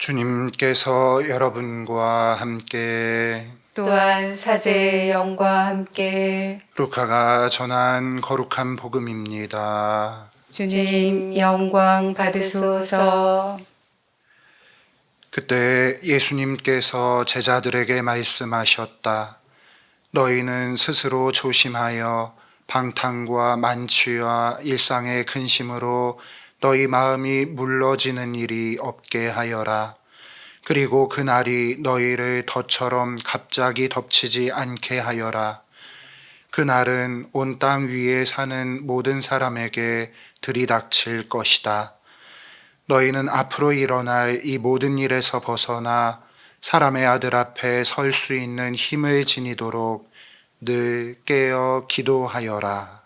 주님께서 여러분과 함께 또한 사제의 영과 함께 루카가 전한 거룩한 복음입니다. 주님 영광 받으소서. 그때 예수님께서 제자들에게 말씀하셨다. 너희는 스스로 조심하여 방탕과 만취와 일상의 근심으로 너희 마음이 물러지는 일이 없게 하여라. 그리고 그날이 너희를 덫처럼 갑자기 덮치지 않게 하여라. 그날은 온 땅 위에 사는 모든 사람에게 들이닥칠 것이다. 너희는 앞으로 일어날 이 모든 일에서 벗어나 사람의 아들 앞에 설 수 있는 힘을 지니도록 늘 깨어 기도하여라.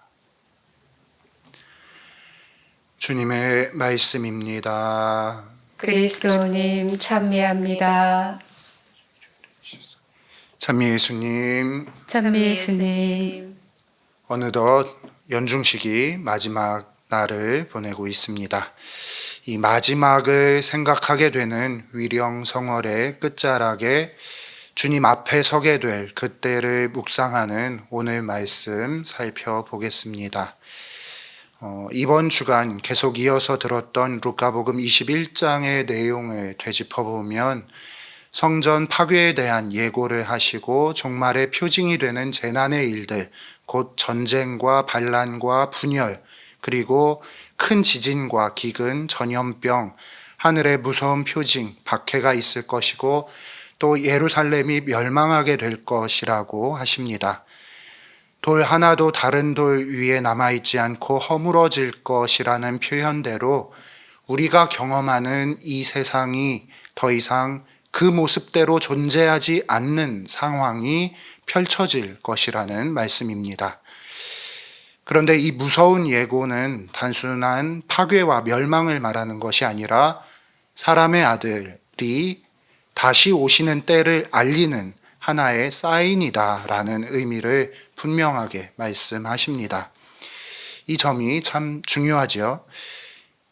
주님의 말씀입니다. 그리스도님 찬미합니다. 찬미 예수님, 찬미 예수님. 어느덧 연중식이 마지막 날을 보내고 있습니다. 이 마지막을 생각하게 되는 위령성월의 끝자락에 주님 앞에 서게 될 그때를 묵상하는 오늘 말씀 살펴보겠습니다. 이번 주간 계속 이어서 들었던 루카복음 21장의 내용을 되짚어보면 성전 파괴에 대한 예고를 하시고 종말의 표징이 되는 재난의 일들, 곧 전쟁과 반란과 분열, 그리고 큰 지진과 기근, 전염병, 하늘의 무서운 표징, 박해가 있을 것이고 또 예루살렘이 멸망하게 될 것이라고 하십니다. 돌 하나도 다른 돌 위에 남아있지 않고 허물어질 것이라는 표현대로 우리가 경험하는 이 세상이 더 이상 그 모습대로 존재하지 않는 상황이 펼쳐질 것이라는 말씀입니다. 그런데 이 무서운 예고는 단순한 파괴와 멸망을 말하는 것이 아니라 사람의 아들이 다시 오시는 때를 알리는 하나의 사인이다라는 의미를 분명하게 말씀하십니다. 이 점이 참 중요하죠.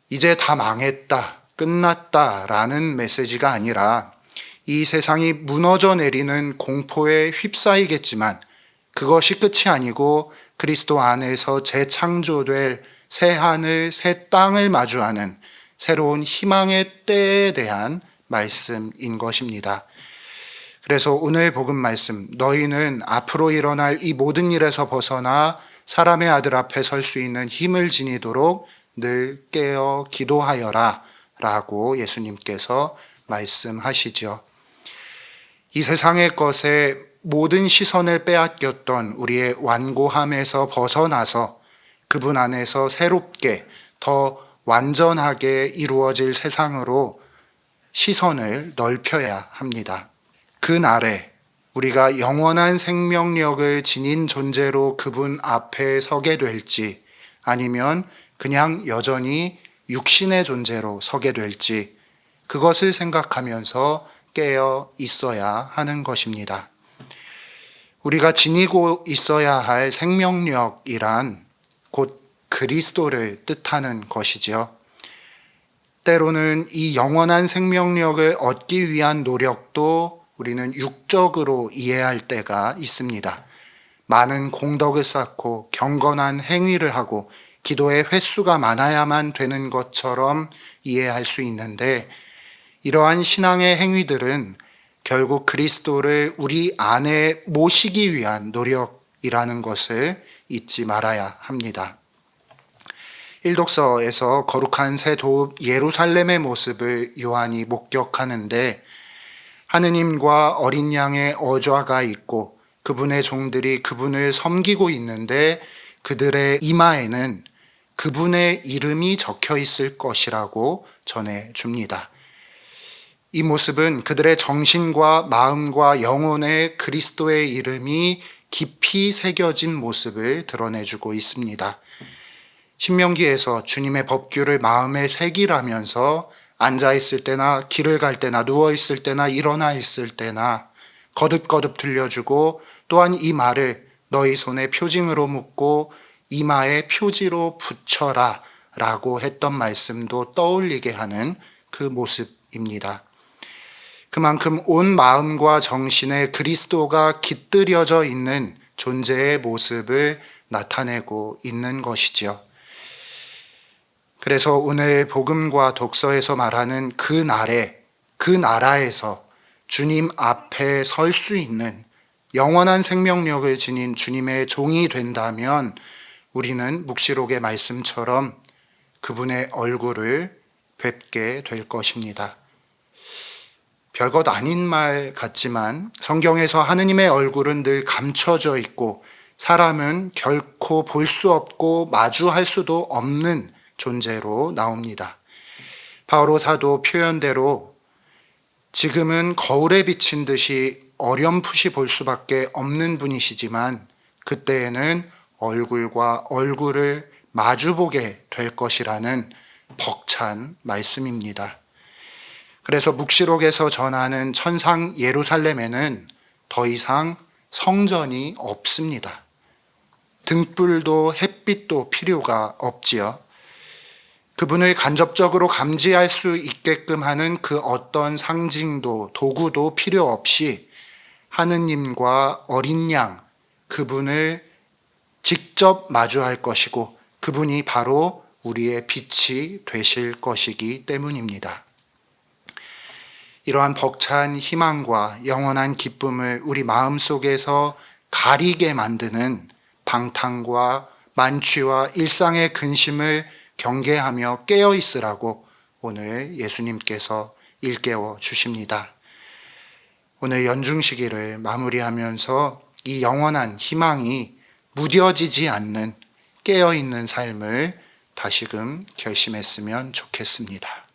이제 다 망했다, 끝났다라는 메시지가 아니라 이 세상이 무너져 내리는 공포에 휩싸이겠지만 그것이 끝이 아니고 그리스도 안에서 재창조될 새 하늘, 새 땅을 마주하는 새로운 희망의 때에 대한 말씀인 것입니다. 그래서 오늘 복음 말씀, 너희는 앞으로 일어날 이 모든 일에서 벗어나 사람의 아들 앞에 설 수 있는 힘을 지니도록 늘 깨어 기도하여라 라고 예수님께서 말씀하시죠. 이 세상의 것에 모든 시선을 빼앗겼던 우리의 완고함에서 벗어나서 그분 안에서 새롭게 더 완전하게 이루어질 세상으로 시선을 넓혀야 합니다. 그날에 우리가 영원한 생명력을 지닌 존재로 그분 앞에 서게 될지 아니면 그냥 여전히 육신의 존재로 서게 될지 그것을 생각하면서 깨어 있어야 하는 것입니다. 우리가 지니고 있어야 할 생명력이란 곧 그리스도를 뜻하는 것이죠. 때로는 이 영원한 생명력을 얻기 위한 노력도 우리는 육적으로 이해할 때가 있습니다. 많은 공덕을 쌓고 경건한 행위를 하고 기도의 횟수가 많아야만 되는 것처럼 이해할 수 있는데 이러한 신앙의 행위들은 결국 그리스도를 우리 안에 모시기 위한 노력이라는 것을 잊지 말아야 합니다. 일독서에서 거룩한 새 도읍 예루살렘의 모습을 요한이 목격하는데 하느님과 어린 양의 어좌가 있고 그분의 종들이 그분을 섬기고 있는데 그들의 이마에는 그분의 이름이 적혀 있을 것이라고 전해줍니다. 이 모습은 그들의 정신과 마음과 영혼에 그리스도의 이름이 깊이 새겨진 모습을 드러내주고 있습니다. 신명기에서 주님의 법규를 마음에 새기라면서 앉아있을 때나 길을 갈 때나 누워있을 때나 일어나 있을 때나 거듭거듭 들려주고 또한 이 말을 너희 손에 표징으로 묶고 이마에 표지로 붙여라 라고 했던 말씀도 떠올리게 하는 그 모습입니다. 그만큼 온 마음과 정신에 그리스도가 깃들여져 있는 존재의 모습을 나타내고 있는 것이지요. 그래서 오늘 복음과 독서에서 말하는 그 날에, 그 나라에서 주님 앞에 설 수 있는 영원한 생명력을 지닌 주님의 종이 된다면 우리는 묵시록의 말씀처럼 그분의 얼굴을 뵙게 될 것입니다. 별것 아닌 말 같지만 성경에서 하느님의 얼굴은 늘 감춰져 있고 사람은 결코 볼 수 없고 마주할 수도 없는 존재로 나옵니다. 바오로 사도 표현대로 지금은 거울에 비친 듯이 어렴풋이 볼 수밖에 없는 분이시지만 그때에는 얼굴과 얼굴을 마주보게 될 것이라는 벅찬 말씀입니다. 그래서 묵시록에서 전하는 천상 예루살렘에는 더 이상 성전이 없습니다. 등불도 햇빛도 필요가 없지요. 그분을 간접적으로 감지할 수 있게끔 하는 그 어떤 상징도 도구도 필요 없이 하느님과 어린 양 그분을 직접 마주할 것이고 그분이 바로 우리의 빛이 되실 것이기 때문입니다. 이러한 벅찬 희망과 영원한 기쁨을 우리 마음속에서 가리게 만드는 방탕과 만취와 일상의 근심을 경계하며 깨어 있으라고 오늘 예수님께서 일깨워 주십니다. 오늘 연중시기를 마무리하면서 이 영원한 희망이 무뎌지지 않는 깨어 있는 삶을 다시금 결심했으면 좋겠습니다.